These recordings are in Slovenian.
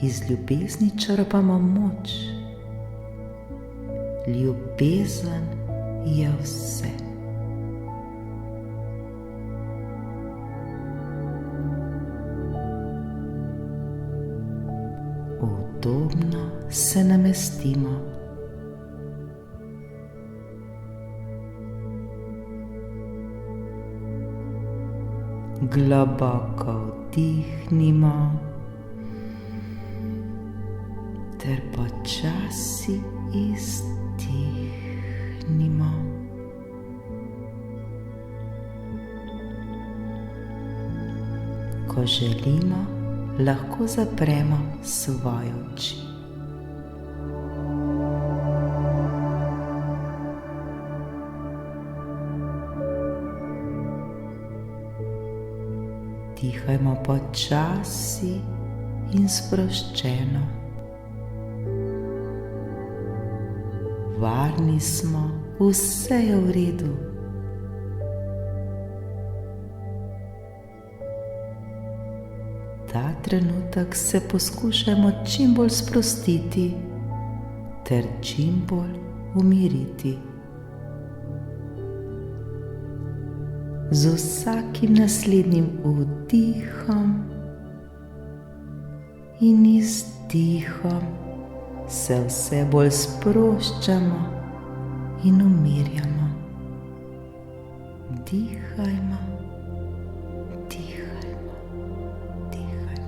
Iz ljubezni črpamo moč. Ljubezen je vse. Udobno se namestimo. Globoko vdihnimo ter počasi izdihnimo. Ko želimo, lahko zapremo svoje oči. Dihajmo počasi in sproščeno. Varni smo, vse je v redu. Ta trenutek se poskušajmo čim bolj sprostiti ter čim bolj umiriti. Z vsakim naslednjim vdihom in izdihom se vse bolj sproščamo in umirjamo. Dihajmo, dihajmo, dihajmo.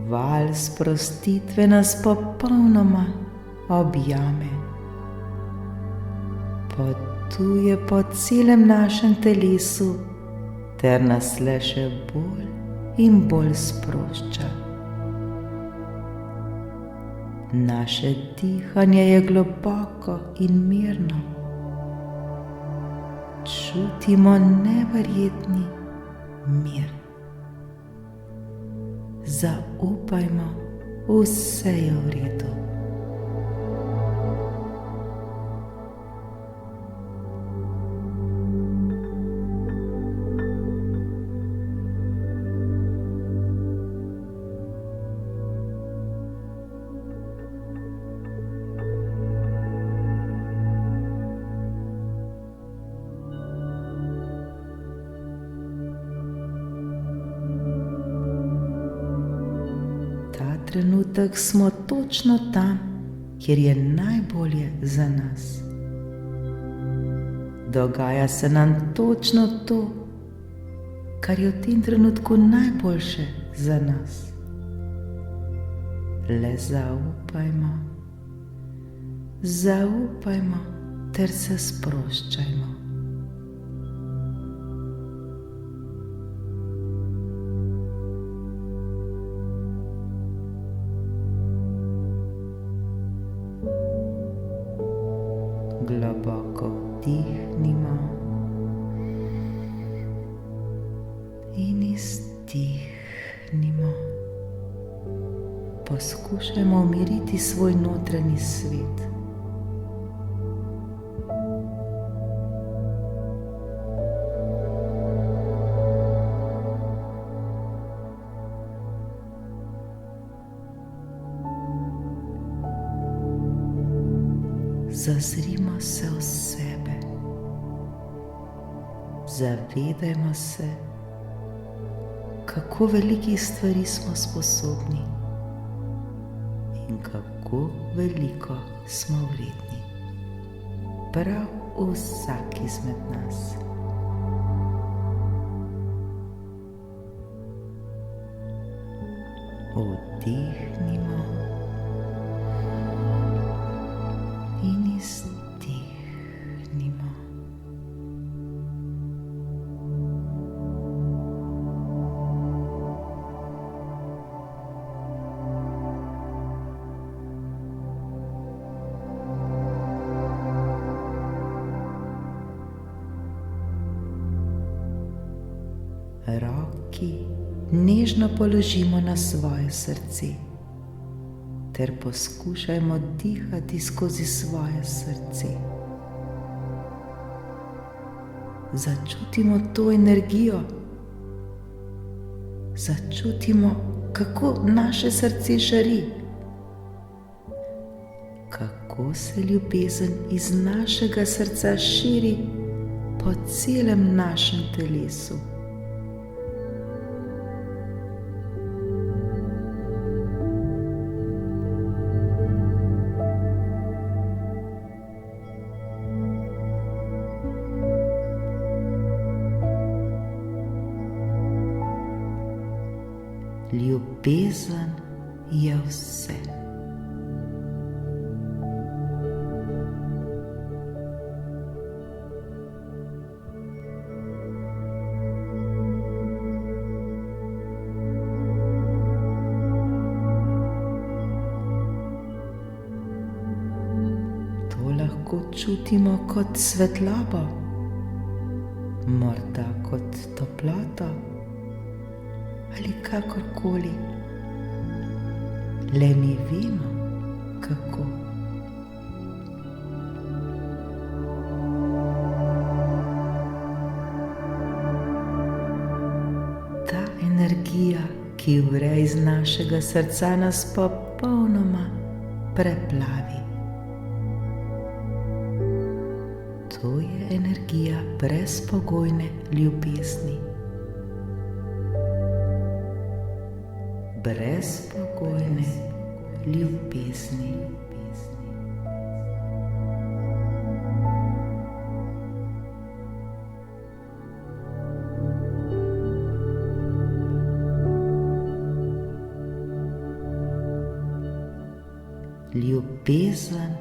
Val sprostitve nas popolnoma objame. Potuje po celem našem telesu ter nas le še bolj in bolj sprošča. Naše dihanje je globoko in mirno. Čutimo neverjetni mir. Zaupajmo, vse je v redu. Trenutek smo točno tam, kjer je najbolje za nas. Dogaja se nam točno to, kar je v tem trenutku najboljše za nas. Le zaupajmo, zaupajmo ter se sproščajmo. Globoko vdihnimo in izdihnimo. Poskušajmo umiriti svoj notranji svet. Zazrimo se v sebe. Zavedajmo se, kako velikih stvari smo sposobni in kako veliko smo vredni. Prav vsak izmed nas. Vdihnimo in izdihnimo. Roki nežno položimo na svoje srce ter poskušajmo dihati skozi svoje srce. Začutimo to energijo. Začutimo, kako naše srce žari. Kako se ljubezen iz našega srca širi po celem našem telesu. Ljubezen je vse. To lahko čutimo kot svetlobo, morda kot toploto ali kakorkoli, le mi vemo, kako. Ta energija, ki vre iz našega srca, nas popolnoma preplavi. To je energija brezpogojne ljubezni. Brezpogojne ljubezni. Ljubezen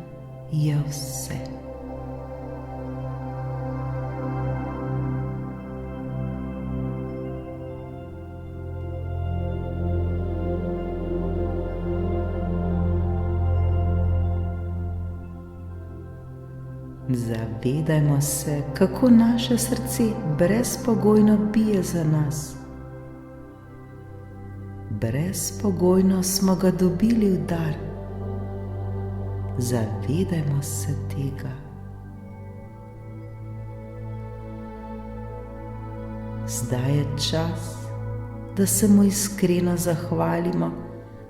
je vse. Zavedajmo se, kako naše srce brezpogojno bije za nas. Brezpogojno smo ga dobili v dar. Zavedajmo se tega. Zdaj je čas, da se mu iskreno zahvalimo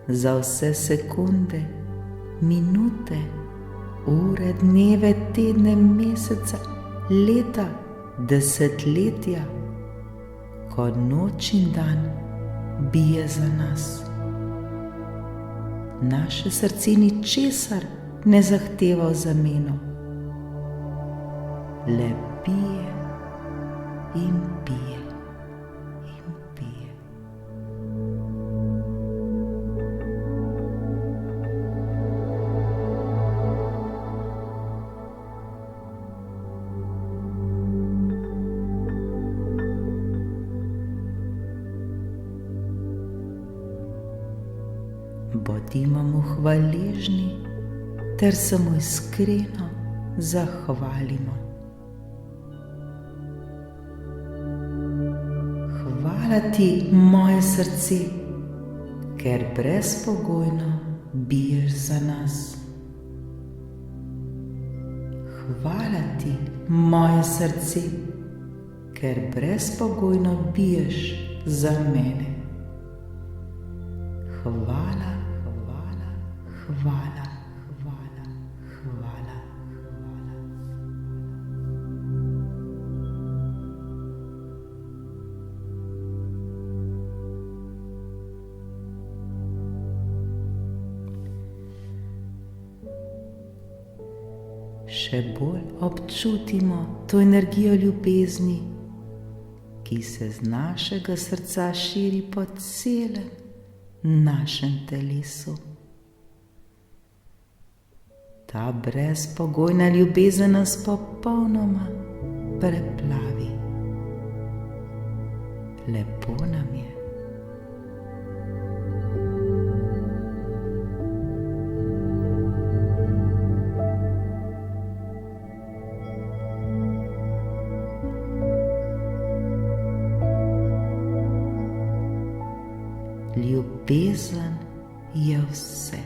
za vse sekunde, minute, ure, dneve, tedne, mesece, leta, desetletja, ko noč in dan bije za nas. Naše srce ničesar ne zahteva v zameno, le bije in bije in bije. Bodimo mu hvaležni ter se mu iskreno zahvalimo. Hvala ti, moje srce, ker brezpogojno biješ za nas. Hvala ti, moje srce, ker brezpogojno biješ za mene. Hvala, hvala, hvala, hvala, hvala, hvala. Še bolj občutimo to energijo ljubezni, ki se z našega srca širi po celem našem telesu. Ta brezpogojna ljubezen nas popolnoma preplavi. Lepo nam je. Ljubezen je vse.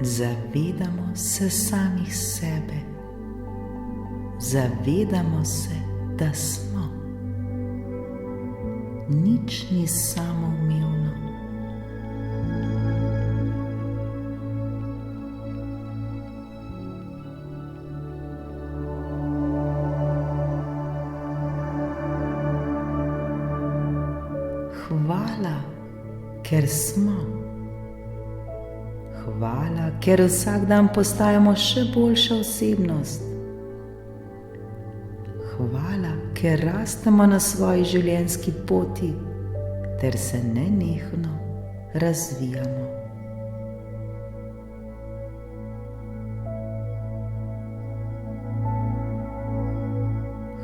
Zavedamo se samih sebe, zavedamo se, da smo. Nič ni samoumevno. Hvala, ker smo. Hvala, ker vsak dan postajamo še boljša osebnost. Hvala, ker rastemo na svoji življenjski poti ter se nenehno razvijamo.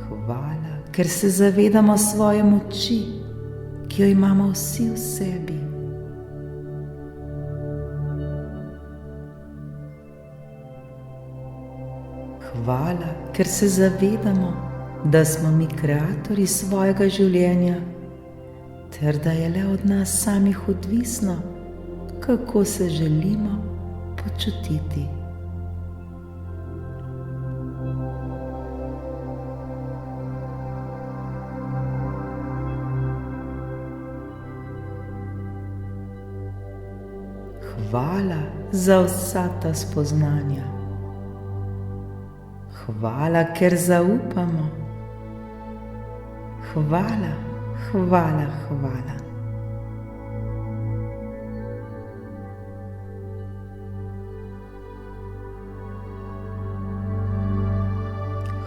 Hvala, ker se zavedamo svoje moči, ki jo imamo vsi v sebi. Hvala, ker se zavedamo, da smo mi kreatorji svojega življenja, ter da je le od nas samih odvisno, kako se želimo počutiti. Hvala za vsa ta spoznanja. Hvala, ker zaupamo. Hvala, hvala, hvala.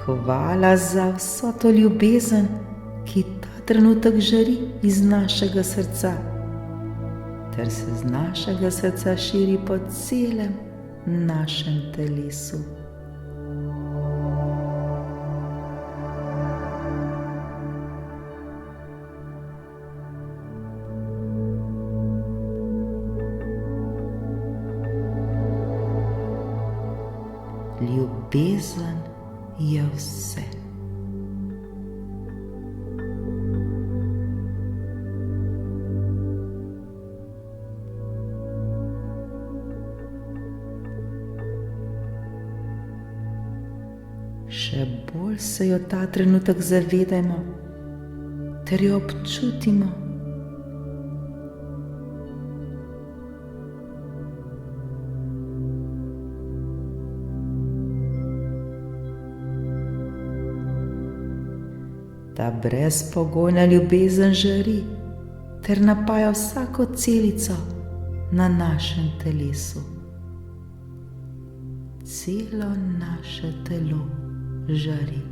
Hvala za vso to ljubezen, ki ta trenutek žari iz našega srca, ter se z našega srca širi po celem našem telesu. Ljubezen je vse. Še bolj se jo ta trenutek zavedajmo ter jo občutimo. Ta brezpogojna ljubezen žari ter napaja vsako celico na našem telesu. Celo naše telo žari.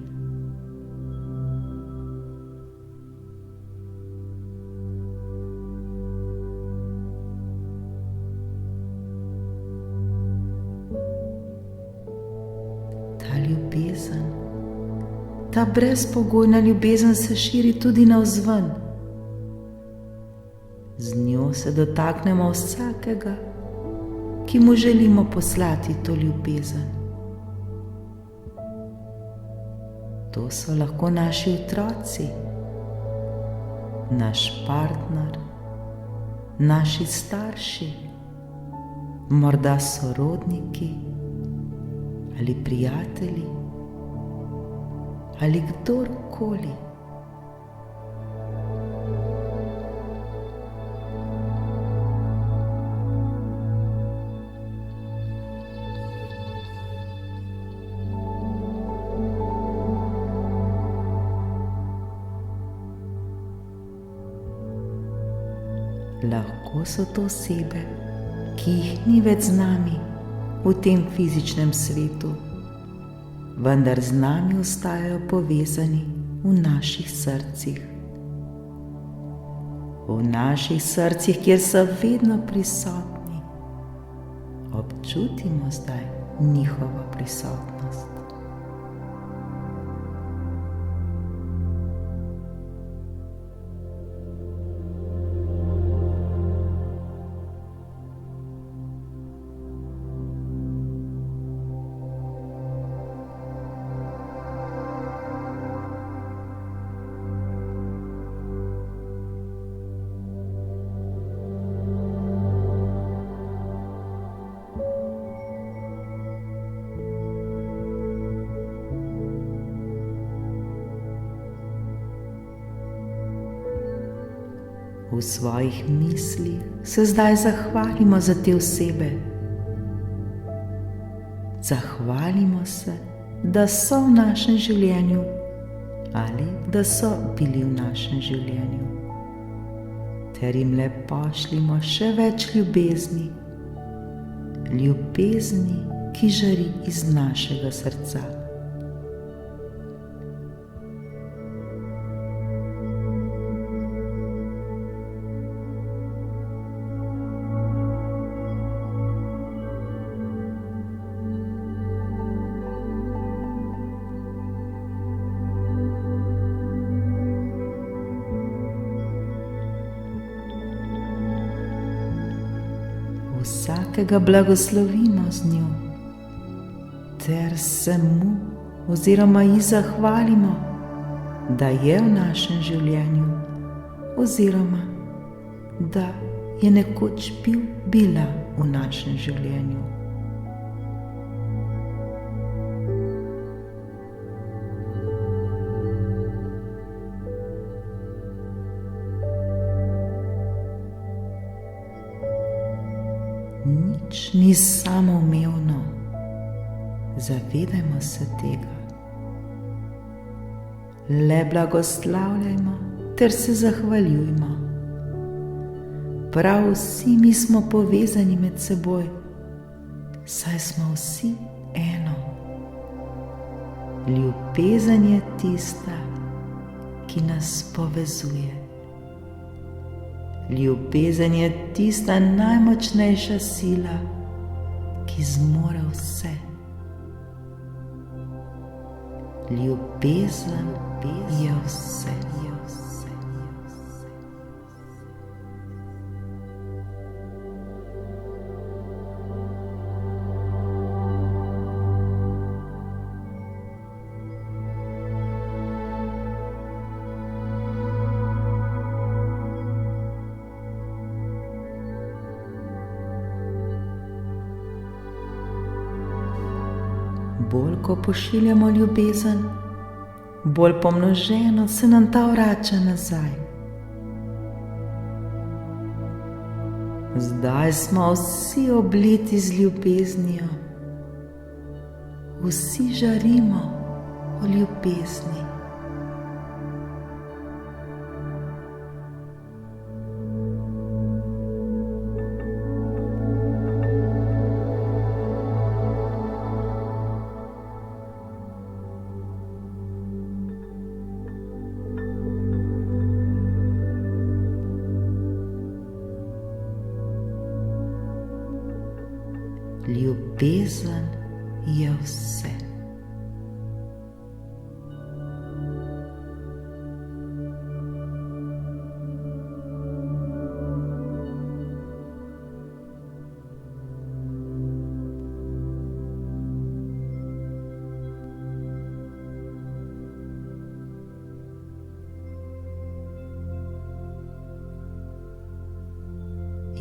Ta ljubezen, ta brezpogojna ljubezen se širi tudi navzven. Z njo se dotaknemo vsakega, ki mu želimo poslati to ljubezen. To so lahko naši otroci, naš partner, naši starši, morda sorodniki ali prijatelji ali kdorkoli. Lahko so to osebe, ki jih ni več z nami v tem fizičnem svetu, vendar z nami ostajajo povezani v naših srcih. V naših srcih, kjer so vedno prisotni. Občutimo zdaj njihovo prisotnost. V svojih mislih se zdaj zahvalimo za te osebe. Zahvalimo se, da so v našem življenju ali da so bili v našem življenju, ter jim le pošljimo še več ljubezni, ljubezni, ki žari iz našega srca. Vsakega blagoslovimo z njo, ter se mu oziroma ji zahvalimo, da je v našem življenju oziroma da je nekoč bila v našem življenju. Nič ni samoumevno, zavedajmo se tega. Le blagoslavljajmo ter se zahvaljujmo. Prav vsi mi smo povezani med seboj, saj smo vsi eno. Ljubezen je tista, ki nas povezuje. Ljubezen je tista najmočnejša sila, ki zmore vse. Ljubezen je vse. Bolj ko pošiljamo ljubezen, bolj pomnoženo se nam ta vrača nazaj. Zdaj smo vsi obliti z ljubeznijo, vsi žarimo o ljubezni. Ljubezen je vse.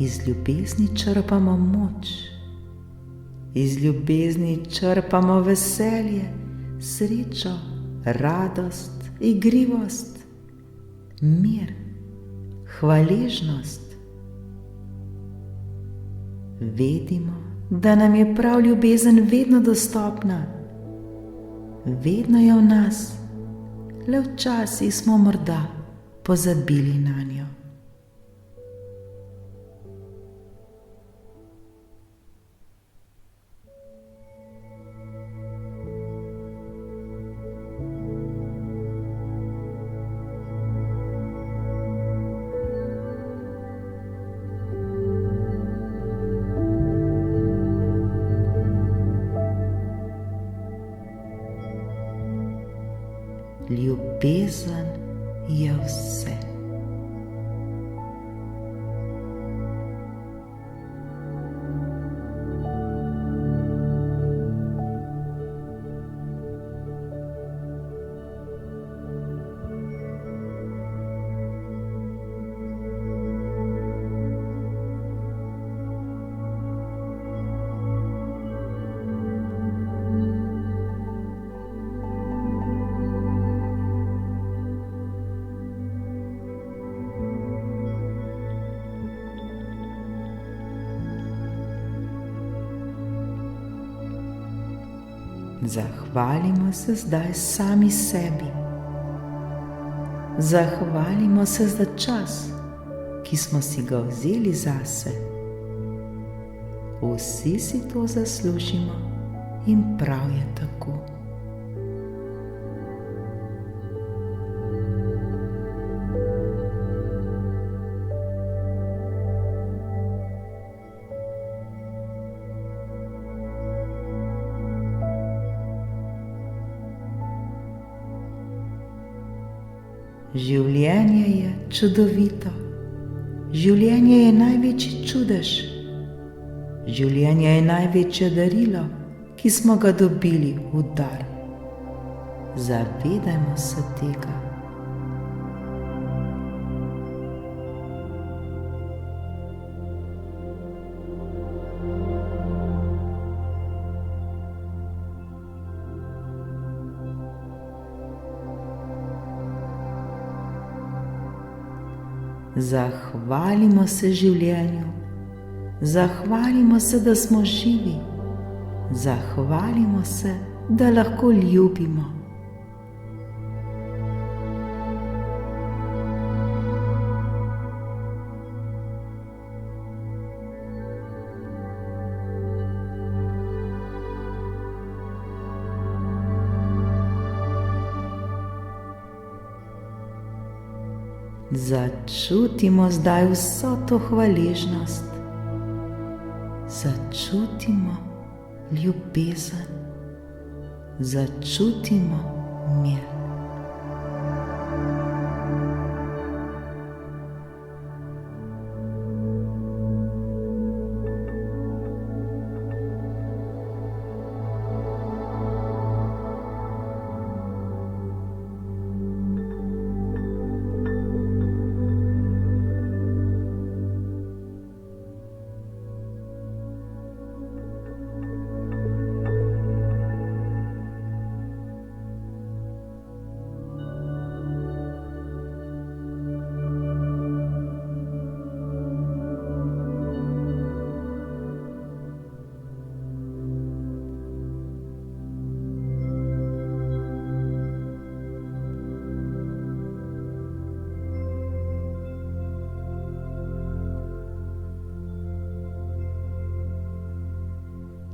Iz ljubezni črpamo moč. Iz ljubezni črpamo veselje, srečo, radost, igrivost, mir, hvaležnost. Vedimo, da nam je prav ljubezen vedno dostopna, vedno je v nas, le včasih smo morda pozabili nanjo. Ljubezen je vse. Zahvalimo se zdaj sami sebi. Zahvalimo se za čas, ki smo si ga vzeli zase. Vsi si to zaslužimo in prav je tako. Življenje je čudovito. Življenje je največji čudež. Življenje je največje darilo, ki smo ga dobili v dar. Zavedajmo se tega. Zahvalimo se življenju, zahvalimo se, da smo živi, zahvalimo se, da lahko ljubimo. Začutimo zdaj vso to hvaležnost. Začutimo ljubezen. Začutimo mir.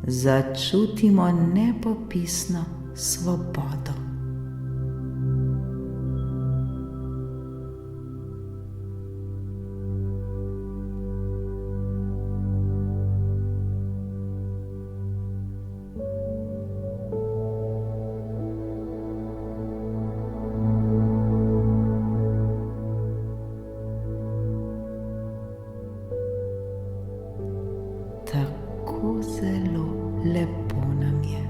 Začutimo nepopisno svobodo. Tako zelo lepo nam je.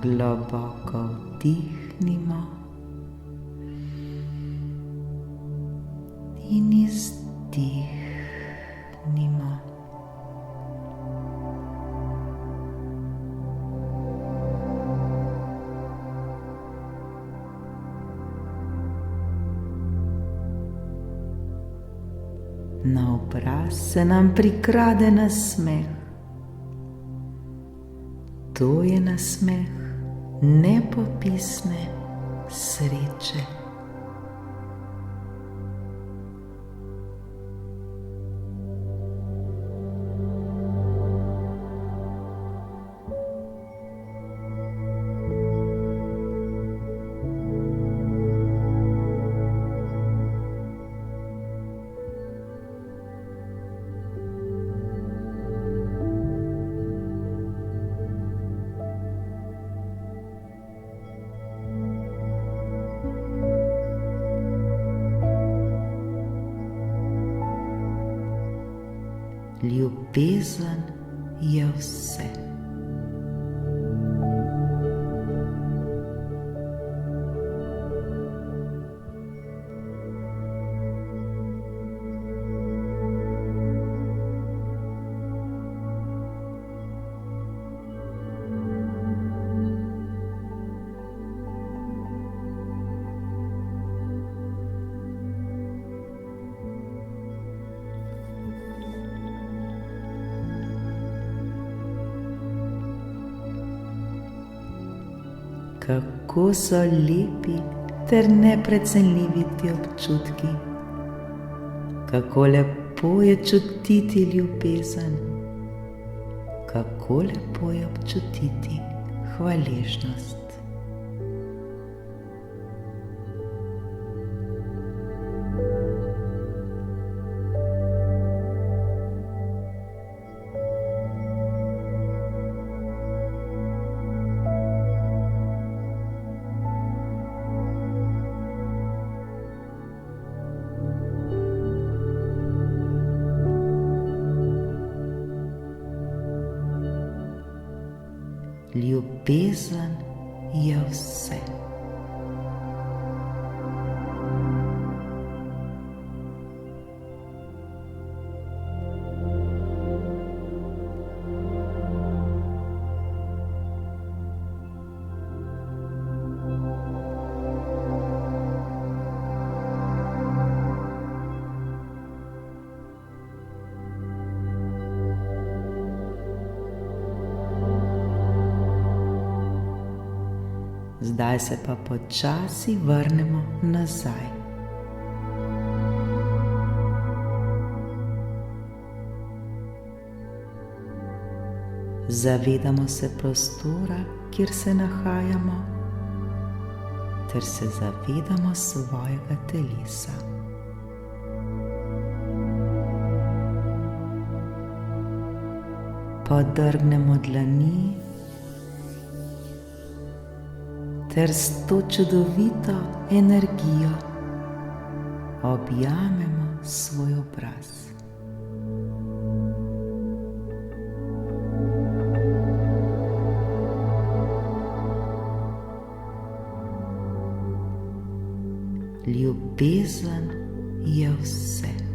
Globoko vdihnimo in izdihnimo. Na obraz se nam prikrade nasmeh. To je nasmeh nepopisne sreče. Ljubezen je vse. Kako so lepi ter neprecenljivi ti občutki, kako lepo je čutiti ljubezen, kako lepo je občutiti hvaležnost. Ljubezen je vse. Zdaj se pa počasi vrnemo nazaj. Zavedamo se prostora, kjer se nahajamo, ter se zavedamo svojega telesa. Podrgnemo dlani ter s to čudovito energijo objamemo svoj obraz. Ljubezen je vse.